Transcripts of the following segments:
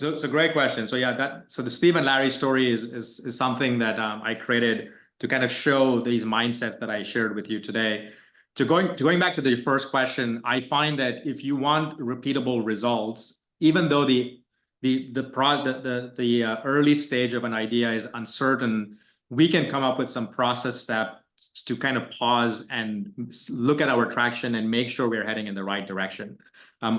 it's a great question. So yeah, so the Steve and Larry story is something that I created to kind of show these mindsets that I shared with you today. Going back to the first question, I find that if you want repeatable results, even though the early stage of an idea is uncertain, we can come up with some process steps to kind of pause and look at our traction and make sure we're heading in the right direction.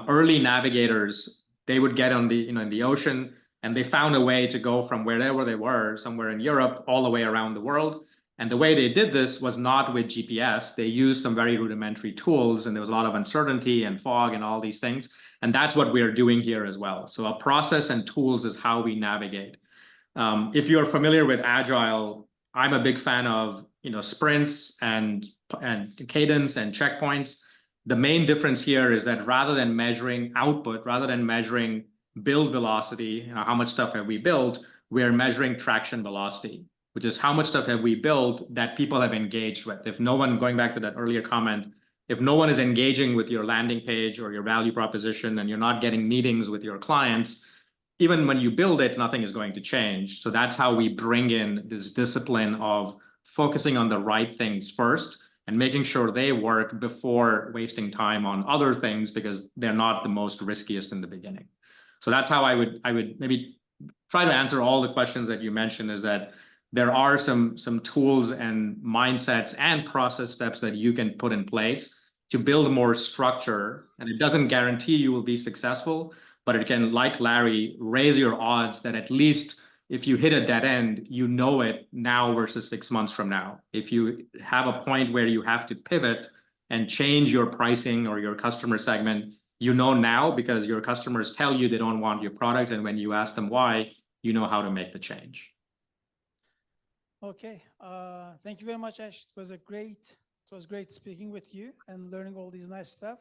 Early navigators, they would get on the in the ocean, and they found a way to go from wherever they were, somewhere in Europe, all the way around the world. And the way they did this was not with GPS. They used some very rudimentary tools, and there was a lot of uncertainty and fog and all these things. And that's what we are doing here as well. So a process and tools is how we navigate. If you're familiar with Agile, I'm a big fan of sprints and cadence and checkpoints. The main difference here is that rather than measuring output, rather than measuring build velocity, how much stuff have we built, we are measuring traction velocity, which is how much stuff have we built that people have engaged with. If no one, going back to that earlier comment, if no one is engaging with your landing page or your value proposition and you're not getting meetings with your clients, even when you build it, nothing is going to change. So that's how we bring in this discipline of focusing on the right things first and making sure they work before wasting time on other things because they're not the most riskiest in the beginning. So that's how I would maybe try to answer all the questions that you mentioned, is that there are some tools and mindsets and process steps that you can put in place to build more structure. And it doesn't guarantee you will be successful, but it can, like Larry, raise your odds that at least if you hit a dead end, you know it now versus 6 months from now. If you have a point where you have to pivot and change your pricing or your customer segment, you know now because your customers tell you they don't want your product. And when you ask them why, you know how to make the change. Okay. Thank you very much, Ash. It was great speaking with you and learning all these nice stuff.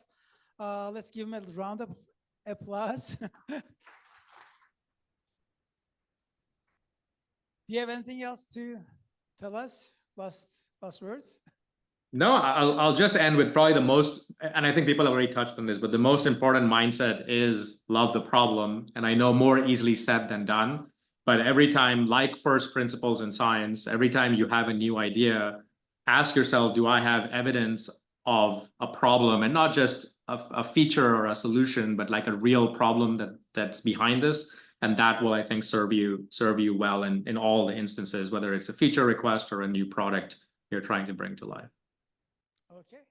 Let's give him a round of applause. Do you have anything else to tell us? Last words? No, I'll just end with probably the most, and I think people have already touched on this, but the most important mindset is love the problem. And I know more easily said than done, but every time, like first principles in science, every time you have a new idea, ask yourself, do I have evidence of a problem, and not just a feature or a solution, but like a real problem that's behind this? And that will, I think, serve you well in all the instances, whether it's a feature request or a new product you're trying to bring to life. Okay.